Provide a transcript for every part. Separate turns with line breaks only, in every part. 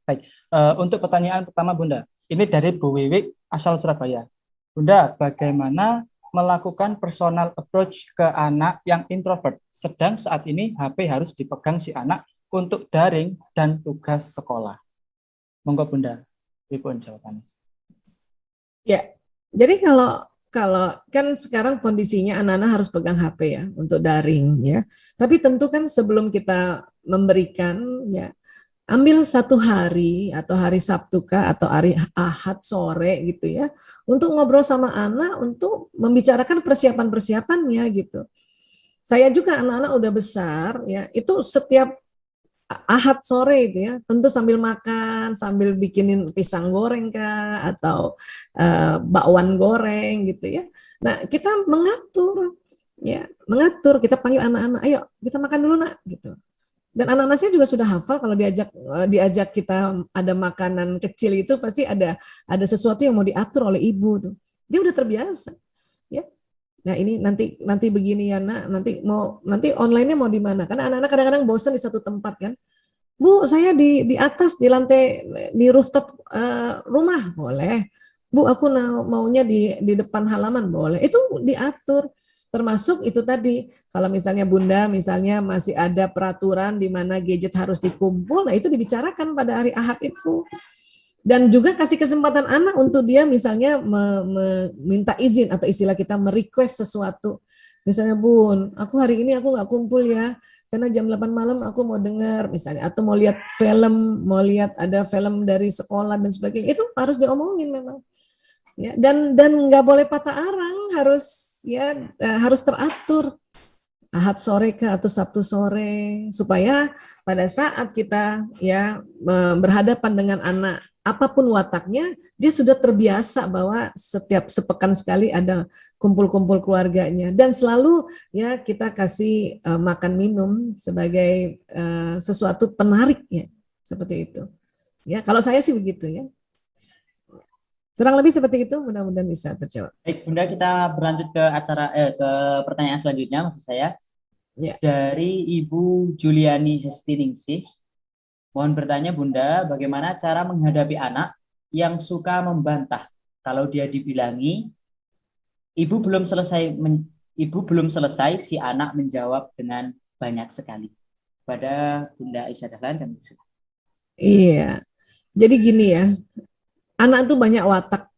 Baik, untuk pertanyaan pertama Bunda, ini dari Bu Wiwik asal Surabaya. Bunda, bagaimana melakukan personal approach ke anak yang introvert, sedang saat ini HP harus dipegang si anak untuk daring dan tugas sekolah? Monggo Bunda, Ibu jawabannya.
Ya, jadi kalau kalau kan sekarang kondisinya anak-anak harus pegang HP ya untuk daring ya. Tapi tentu kan sebelum kita memberikan ya, ambil satu hari atau hari Sabtu kah atau hari Ahad sore gitu ya untuk ngobrol sama anak untuk membicarakan persiapan-persiapannya gitu. Saya juga anak-anak udah besar ya, itu setiap Ahad sore itu ya, tentu sambil makan, sambil bikinin pisang goreng kah atau bakwan goreng gitu ya. Nah, kita mengatur ya, mengatur, kita panggil anak-anak, ayo kita makan dulu nak gitu. Dan anak-anak saya juga sudah hafal kalau diajak kita ada makanan kecil itu pasti ada sesuatu yang mau diatur oleh ibu tuh. Dia udah terbiasa ya. Nah, ini nanti nanti begini ya nak, nanti online-nya mau di mana? Karena anak-anak kadang-kadang bosan di satu tempat kan. Bu, saya di atas di lantai di rooftop rumah boleh. Bu, aku maunya di depan halaman boleh. Itu diatur. Termasuk itu tadi, kalau misalnya Bunda misalnya masih ada peraturan di mana gadget harus dikumpul, nah itu dibicarakan pada hari Ahad itu. Dan juga kasih kesempatan anak untuk dia misalnya minta izin atau istilah kita merequest sesuatu. Misalnya Bun, aku hari ini aku nggak kumpul ya, karena jam 8 malam aku mau dengar misalnya, atau mau lihat film, mau lihat ada film dari sekolah dan sebagainya. Itu harus diomongin memang. Ya, dan nggak boleh patah arang, harus ya harus teratur. Ahad sore ke atau Sabtu sore supaya pada saat kita ya berhadapan dengan anak apapun wataknya dia sudah terbiasa bahwa setiap sepekan sekali ada kumpul-kumpul keluarganya dan selalu ya kita kasih makan minum sebagai sesuatu penariknya seperti itu ya kalau saya sih begitu ya kurang lebih seperti itu mudah-mudahan bisa terjawab.
Baik, Bunda, kita berlanjut ke ke pertanyaan selanjutnya, maksud saya
Ya.
dari Ibu Juliani Hestiningsih. Mohon bertanya Bunda, bagaimana cara menghadapi anak yang suka membantah kalau dia dibilangi ibu belum selesai ibu belum selesai si anak menjawab dengan banyak sekali. Pada Bunda Aisyah Dahlan dan
Iya, jadi gini ya, anak itu banyak watak,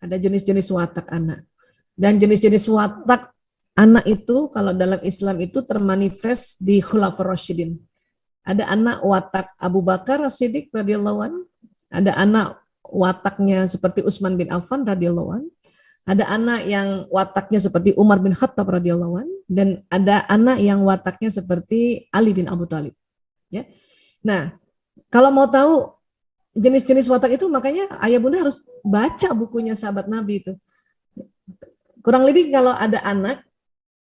ada jenis-jenis watak anak. Dan jenis-jenis watak anak itu kalau dalam Islam itu termanifest di Khulafaur Rasyidin. Ada anak watak Abu Bakar As-Siddiq radhiyallahu an, ada anak wataknya seperti Utsman bin Affan radhiyallahu an, ada anak yang wataknya seperti Umar bin Khattab radhiyallahu an, dan ada anak yang wataknya seperti Ali bin Abu Thalib. Ya. Nah, kalau mau tahu jenis-jenis watak itu makanya ayah bunda harus baca bukunya sahabat Nabi itu. Kurang lebih kalau ada anak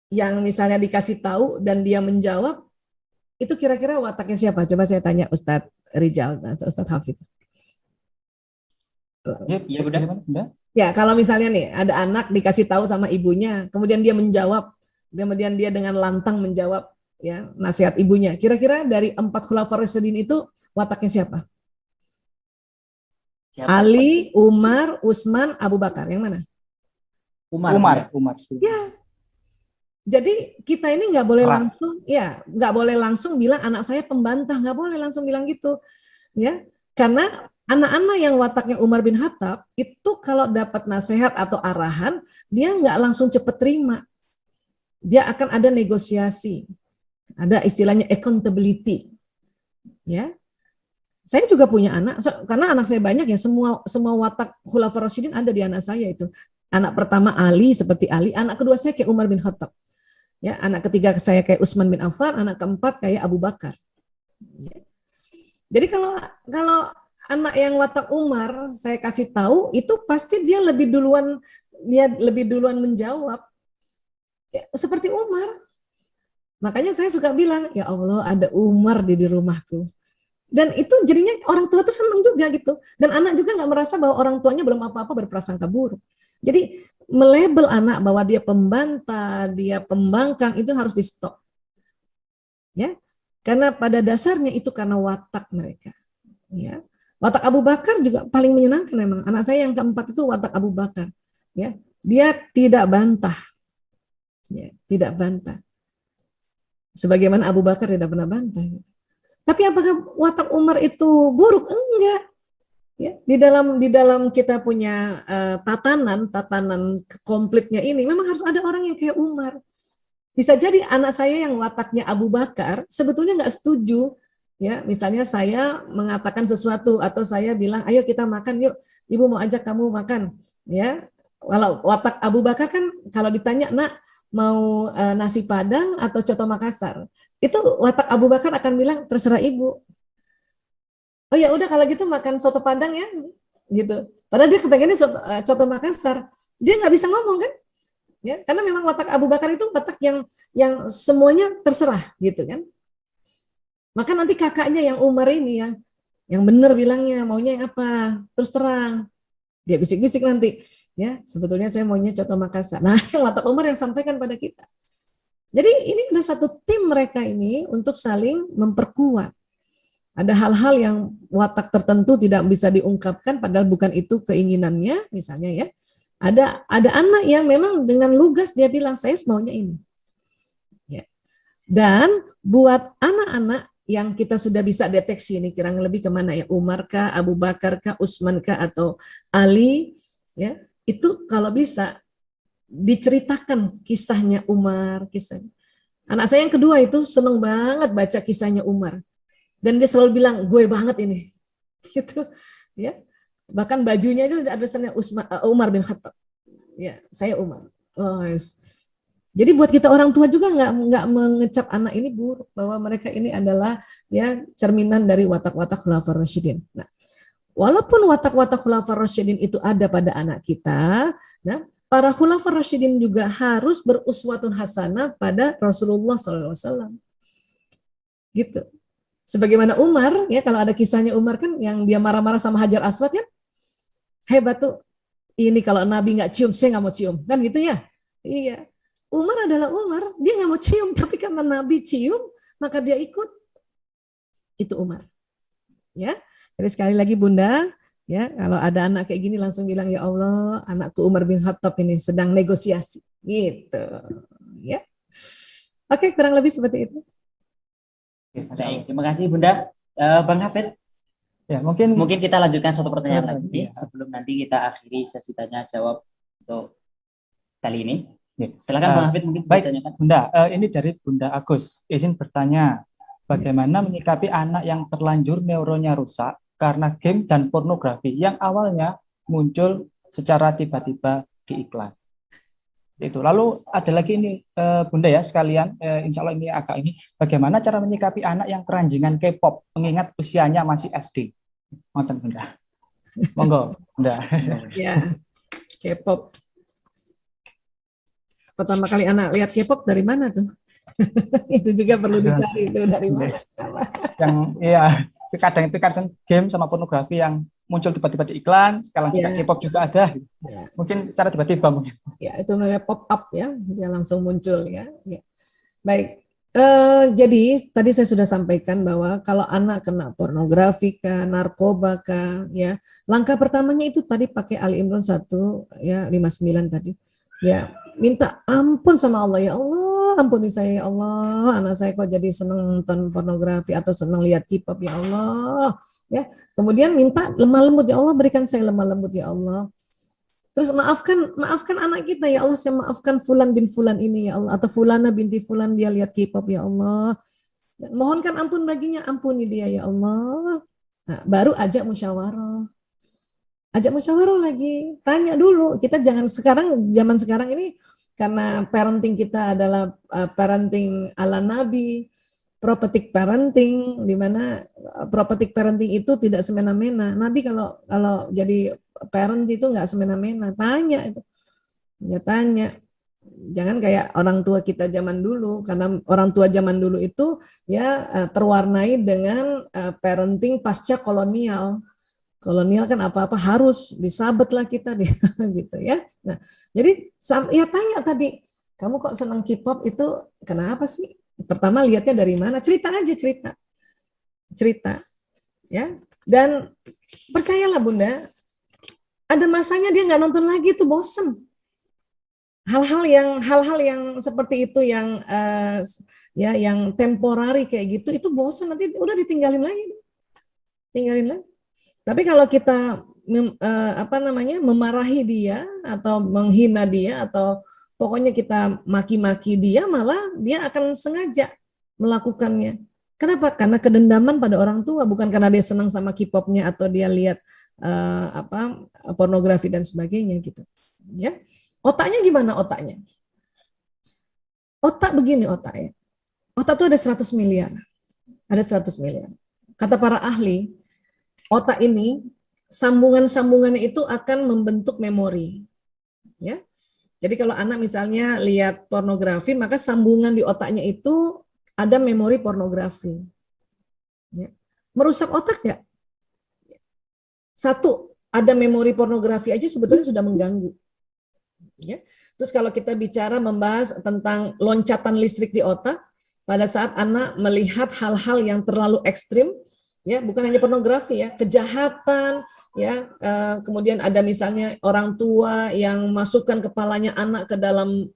yang misalnya dikasih tahu dan dia menjawab, itu kira-kira wataknya siapa? Coba saya tanya Ustadz Rijal atau Ustadz Hafid.
ya Bunda.
Bunda?
Ya, kalau misalnya nih ada anak dikasih tahu sama ibunya, kemudian dia menjawab, kemudian dia dengan lantang menjawab ya nasihat ibunya. Kira-kira dari 4 khulafaur rasyidin itu wataknya siapa?
Siapa?
Ali, Umar, Utsman, Abu Bakar. Yang mana?
Umar.
Ya, jadi kita ini nggak boleh langsung, ya nggak boleh langsung bilang anak saya pembantah, nggak boleh langsung bilang gitu, ya. Karena anak-anak yang wataknya Umar bin Khattab itu kalau dapat nasihat atau arahan, dia nggak langsung cepet terima. Dia akan ada negosiasi, ada istilahnya accountability, ya. Saya juga punya anak, karena anak saya banyak ya, semua watak Khulafaur Rasyidin ada di anak saya itu. Anak pertama Ali seperti Ali, anak kedua saya kayak Umar bin Khattab. Ya, anak ketiga saya kayak Utsman bin Affan, anak keempat kayak Abu Bakar. Ya. Jadi kalau kalau anak yang watak Umar saya kasih tahu itu pasti dia lebih duluan menjawab ya, seperti Umar. Makanya saya suka bilang, ya Allah ada Umar di rumahku. Dan itu jadinya orang tua tuh senang juga gitu. Dan anak juga nggak merasa bahwa orang tuanya belum apa-apa berprasangka buruk. Jadi melabel anak bahwa dia pembantah, dia pembangkang itu harus di stop. Ya. Karena pada dasarnya itu karena watak mereka. Ya. Watak Abu Bakar juga paling menyenangkan memang. Anak saya yang keempat itu watak Abu Bakar. Ya, dia tidak bantah. Ya, tidak bantah. Sebagaimana Abu Bakar tidak pernah bantah. Tapi apakah watak Umar itu buruk? Enggak. Ya, di dalam kita punya tatanan komplitnya ini memang harus ada orang yang kayak Umar. Bisa jadi anak saya yang wataknya Abu Bakar sebetulnya nggak setuju. Ya, misalnya saya mengatakan sesuatu atau saya bilang, ayo kita makan yuk, ibu mau ajak kamu makan. Ya, kalau watak Abu Bakar kan kalau ditanya, nak mau nasi Padang atau coto Makassar, itu watak Abu Bakar akan bilang terserah ibu. Oh ya udah kalau gitu makan soto Padang ya, gitu. Padahal dia kepengennya coto Makassar, dia nggak bisa ngomong kan? Ya, karena memang watak Abu Bakar itu watak yang semuanya terserah, gitu kan? Maka nanti kakaknya yang Umar ini yang benar bilangnya maunya yang apa, terus terang. Dia bisik-bisik nanti, ya sebetulnya saya maunya coto Makassar. Nah, yang watak Umar yang sampaikan pada kita. Jadi ini ada satu tim mereka ini untuk saling memperkuat. Ada hal-hal yang watak tertentu tidak bisa diungkapkan padahal bukan itu keinginannya, misalnya ya. Ada anak yang memang dengan lugas dia bilang saya maunya ini. Ya. Dan buat anak-anak yang kita sudah bisa deteksi ini kurang lebih kemana ya, Umar kah, Abu Bakar kah, Utsman kah atau Ali, ya itu kalau bisa diceritakan kisahnya Umar, kisahnya. Anak saya yang kedua itu seneng banget baca kisahnya Umar. Dan dia selalu bilang, gue banget ini. Gitu. Ya. Bahkan bajunya itu ada tulisannya Umar bin Khattab. Ya, saya Umar. Oh, yes. Jadi buat kita orang tua juga nggak mengecap anak ini buruk, bahwa mereka ini adalah ya cerminan dari watak-watak Khulafaur Rasyidin. Nah, walaupun watak-watak Khulafaur Rasyidin itu ada pada anak kita, nah, para Khulafaur Rasyidin juga harus beruswatun hasanah pada Rasulullah SAW. Gitu. Sebagaimana Umar, ya kalau ada kisahnya Umar kan yang dia marah-marah sama Hajar Aswad kan, hebat tuh. Ini kalau Nabi nggak cium, saya nggak mau cium, kan gitu ya? Iya. Umar adalah Umar, dia nggak mau cium, tapi karena Nabi cium, maka dia ikut. Itu Umar. Ya. Jadi sekali lagi Bunda, ya kalau ada anak kayak gini langsung bilang, ya Allah, anakku Umar bin Khattab ini sedang negosiasi. Gitu. Ya. Oke, kurang lebih seperti itu.
Baik, terima kasih Bunda. Bang Hafid,
Ya, mungkin
kita lanjutkan satu pertanyaan lagi
ya.
sebelum nanti kita akhiri sesi tanya jawab untuk kali ini.
Ya.
Silakan Bang Hafid mungkin
Baik,
ditanyakan.
Bunda, ini dari Bunda Agus. Izin bertanya, bagaimana menyikapi anak yang terlanjur neuronnya rusak karena game dan pornografi yang awalnya muncul secara tiba-tiba di iklan? Itu. Lalu ada lagi ini Bunda ya sekalian, insya Allah ini agak ini, bagaimana cara menyikapi anak yang keranjingan K-pop mengingat usianya masih SD? Mohon Bunda. Monggo Bunda.
Ya, K-pop. Pertama kali anak lihat K-pop dari mana tuh? Itu juga perlu dicari itu dari mana.
Yang iya, kadang game sama pornografi yang muncul tiba-tiba di iklan, sekarang juga K-pop juga ada. Ya. Mungkin secara tiba-tiba mungkin.
Ya, itu namanya pop up ya, dia langsung muncul ya. Ya. Baik. Jadi tadi saya sudah sampaikan bahwa kalau anak kena pornografi kah, narkoba kah, ya langkah pertamanya itu tadi pakai Ali Imran 1 ya 59 tadi. Ya, minta ampun sama Allah, ya Allah, ampuni saya ya Allah, anak saya kok jadi seneng nonton pornografi atau seneng lihat K-pop ya Allah, ya. Kemudian minta lemah lembut, ya Allah berikan saya lemah lembut ya Allah. Terus maafkan anak kita ya Allah, saya maafkan fulan bin fulan ini ya Allah, atau fulana binti fulan dia lihat K-pop ya Allah. Dan mohonkan ampun baginya, ampuni dia ya Allah. Nah, baru ajak musyawarah. Ajak musyawarah lagi, tanya dulu. Kita jangan zaman sekarang ini karena parenting kita adalah parenting ala Nabi, prophetic parenting, di mana prophetic parenting itu tidak semena-mena. Nabi kalau jadi parents itu nggak semena-mena, tanya itu. Ya tanya. Jangan kayak orang tua kita zaman dulu, karena orang tua zaman dulu itu ya terwarnai dengan parenting pasca kolonial. Kolonial kan apa-apa harus disabet lah kita deh gitu ya. Nah, jadi ya tanya tadi, kamu kok senang K-pop itu kenapa sih? Pertama lihatnya dari mana? Cerita aja, cerita. Ya. Dan percayalah Bunda, ada masanya dia nggak nonton lagi tuh, bosen. Hal-hal yang seperti itu yang ya yang temporary kayak gitu itu bosan, nanti udah ditinggalin lagi, tinggalin lagi. Tapi kalau kita memarahi dia atau menghina dia atau pokoknya kita maki-maki dia, malah dia akan sengaja melakukannya. Kenapa? Karena kedendaman pada orang tua, bukan karena dia senang sama K-popnya atau dia lihat pornografi dan sebagainya gitu. Ya. Otaknya gimana otaknya? Otak begini otaknya. Otak itu ada 100 miliar. Ada 100 miliar. Kata para ahli, otak ini sambungan-sambungannya itu akan membentuk memori. Ya. Jadi kalau anak misalnya lihat pornografi, maka sambungan di otaknya itu ada memori pornografi. Ya. Merusak otak nggak? Satu, ada memori pornografi aja sebetulnya sudah mengganggu. Ya. Terus kalau kita bicara membahas tentang loncatan listrik di otak, pada saat anak melihat hal-hal yang terlalu ekstrim, ya bukan hanya pornografi ya, kejahatan, ya kemudian ada misalnya orang tua yang masukkan kepalanya anak ke dalam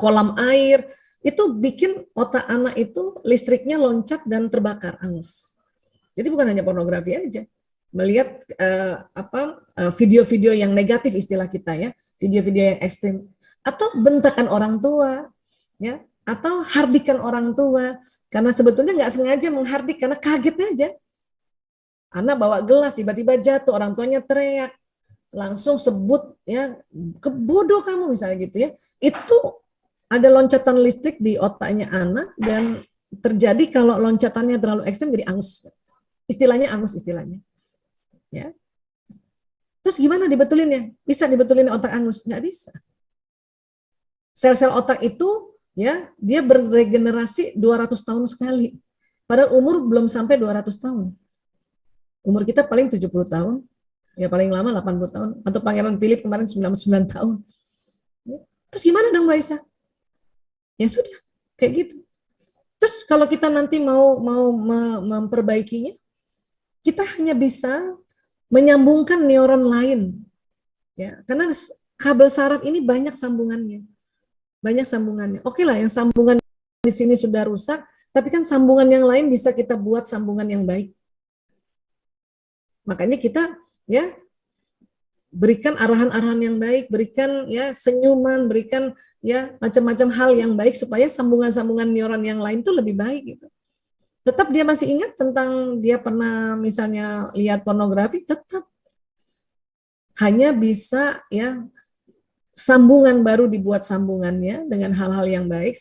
kolam air, itu bikin otak anak itu listriknya loncat dan terbakar, angus. Jadi bukan hanya pornografi aja. Melihat video-video yang negatif istilah kita ya, video-video yang ekstrim, atau bentakan orang tua, ya, atau hardikan orang tua, karena sebetulnya nggak sengaja menghardik karena kaget aja. Anak bawa gelas tiba-tiba jatuh, orang tuanya teriak, langsung sebut ya, kebodoh kamu misalnya gitu ya. Itu ada loncatan listrik di otaknya anak dan terjadi kalau loncatannya terlalu ekstrim jadi angus. Istilahnya angus istilahnya. Ya. Terus gimana dibetulinnya? Bisa dibetulin otak angus? Nggak bisa. Sel-sel otak itu ya dia beregenerasi 200 tahun sekali. Padahal umur belum sampai 200 tahun. Umur kita paling 70 tahun, ya paling lama 80 tahun. Atau Pangeran Philip kemarin 99 tahun. Ya. Terus gimana dong Mbak Isa? Ya sudah, kayak gitu. Terus kalau kita nanti mau memperbaikinya, kita hanya bisa menyambungkan neuron lain, ya, karena kabel saraf ini banyak sambungannya, Oke lah, yang sambungan di sini sudah rusak, tapi kan sambungan yang lain bisa kita buat sambungan yang baik. Makanya kita ya berikan arahan-arahan yang baik, berikan ya senyuman, berikan ya macam-macam hal yang baik supaya sambungan-sambungan neuron yang lain itu lebih baik gitu. Tetap dia masih ingat tentang dia pernah misalnya lihat pornografi, tetap hanya bisa ya sambungan baru dibuat sambungannya dengan hal-hal yang baik,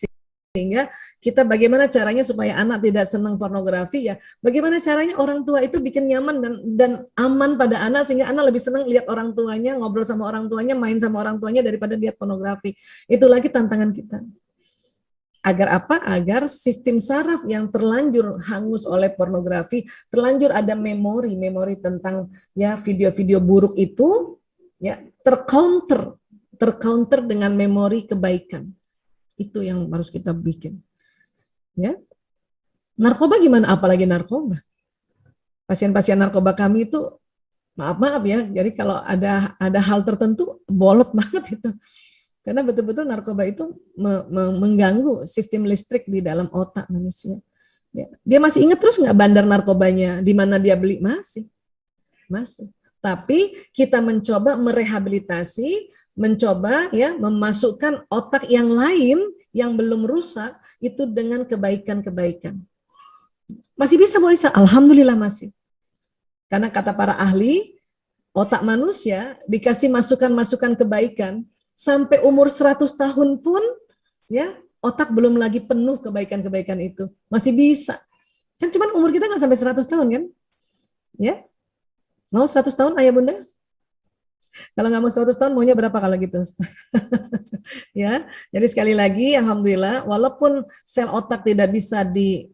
sehingga kita bagaimana caranya supaya anak tidak senang pornografi ya, bagaimana caranya orang tua itu bikin nyaman dan aman pada anak sehingga anak lebih senang lihat orang tuanya, ngobrol sama orang tuanya, main sama orang tuanya daripada lihat pornografi. Itu lagi tantangan kita. Agar apa? Agar sistem saraf yang terlanjur hangus oleh pornografi, terlanjur ada memori tentang ya video-video buruk itu ya tercounter dengan memori kebaikan. Itu yang harus kita bikin. Ya. Narkoba gimana? Apalagi narkoba. Pasien-pasien narkoba kami itu maaf ya. Jadi kalau ada hal tertentu bolot banget itu. Karena betul-betul narkoba itu mengganggu sistem listrik di dalam otak manusia. Ya. Dia masih ingat terus nggak bandar narkobanya, di mana dia beli? Masih. Tapi kita mencoba merehabilitasi, mencoba ya memasukkan otak yang lain yang belum rusak itu dengan kebaikan-kebaikan. Masih bisa Bu Isa? Alhamdulillah masih. Karena kata para ahli, otak manusia dikasih masukan-masukan kebaikan, sampai umur 100 tahun pun ya otak belum lagi penuh kebaikan-kebaikan itu. Masih bisa. Kan cuman umur kita nggak sampai 100 tahun kan? Ya. Mau 100 tahun ayah bunda? Kalau nggak mau 100 tahun maunya berapa kalau gitu? Ya. Jadi sekali lagi alhamdulillah walaupun sel otak tidak bisa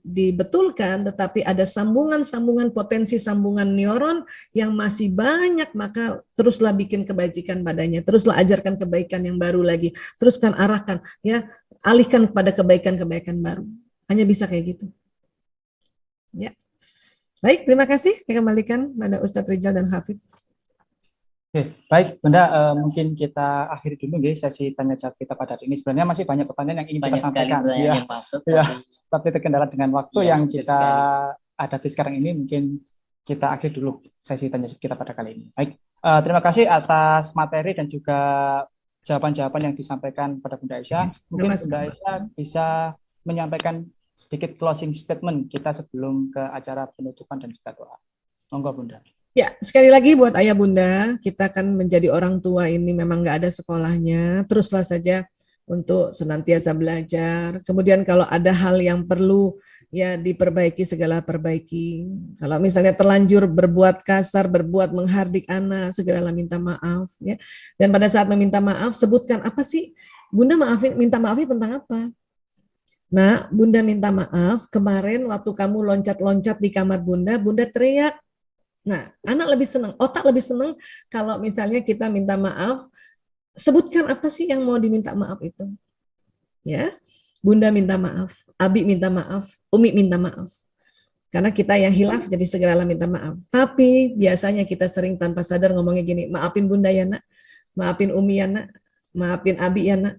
dibetulkan tetapi ada sambungan-sambungan potensi sambungan neuron yang masih banyak, maka teruslah bikin kebajikan padanya, teruslah ajarkan kebaikan yang baru lagi, teruskan arahkan ya, alihkan kepada kebaikan-kebaikan baru. Hanya bisa kayak gitu. Ya. Baik, terima kasih. Saya kembalikan pada Ustadz Rizal dan Hafiz.
Oke, baik Bunda, mungkin kita akhiri dulu ya sesi tanya jawab kita pada hari ini. Sebenarnya masih banyak pertanyaan yang ingin
Banyak
kita
sekali
sampaikan.
pertanyaan
Ya,
yang masuk,
ya.
tapi
Tapi terkendala dengan waktu
Iya,
yang
betul
kita
sekali.
hadapi sekarang ini, mungkin kita akhiri dulu sesi tanya jawab kita pada kali ini. Baik, terima kasih atas materi dan juga jawaban-jawaban yang disampaikan pada Bunda Aisyah. Mungkin Bunda
Sama-sama.
Aisyah bisa menyampaikan sedikit closing statement kita sebelum ke acara penutupan dan juga doa. Monggo Bunda.
Ya, sekali lagi buat ayah bunda, kita kan menjadi orang tua ini memang nggak ada sekolahnya, teruslah saja untuk senantiasa belajar. Kemudian kalau ada hal yang perlu ya diperbaiki, segala perbaiki. Kalau misalnya terlanjur berbuat kasar, berbuat menghardik anak, segeralah minta maaf ya. Dan pada saat meminta maaf, sebutkan apa sih? Bunda maafin, minta maafnya tentang apa? Nah, bunda minta maaf, kemarin waktu kamu loncat-loncat di kamar bunda, bunda teriak. Nah, anak lebih senang, otak lebih senang kalau misalnya kita minta maaf, sebutkan apa sih yang mau diminta maaf itu. Ya, Bunda minta maaf, Abi minta maaf, Umi minta maaf. Karena kita yang hilaf, jadi segeralah minta maaf. Tapi biasanya kita sering tanpa sadar ngomongnya gini, maafin Bunda ya nak, maafin Umi ya nak, maafin Abi ya nak.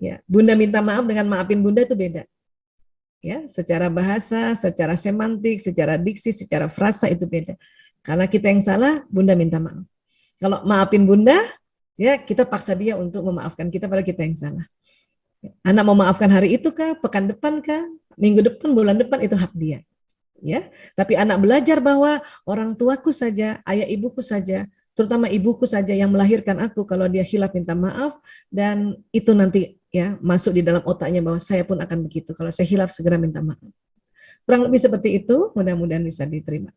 Ya, Bunda minta maaf dengan maafin Bunda itu beda. Ya, secara bahasa, secara semantik, secara diksi, secara frasa itu beda. Karena kita yang salah, Bunda minta maaf. Kalau maafin Bunda, ya kita paksa dia untuk memaafkan kita pada kita yang salah. Anak mau maafkan hari itu kah, pekan depan kah, minggu depan, bulan depan itu hak dia. Ya, tapi anak belajar bahwa orang tuaku saja, ayah ibuku saja, terutama ibuku saja yang melahirkan aku, kalau dia hilaf minta maaf, dan itu nanti ya masuk di dalam otaknya bahwa saya pun akan begitu. Kalau saya hilaf segera minta maaf. Kurang lebih seperti itu, mudah-mudahan bisa diterima.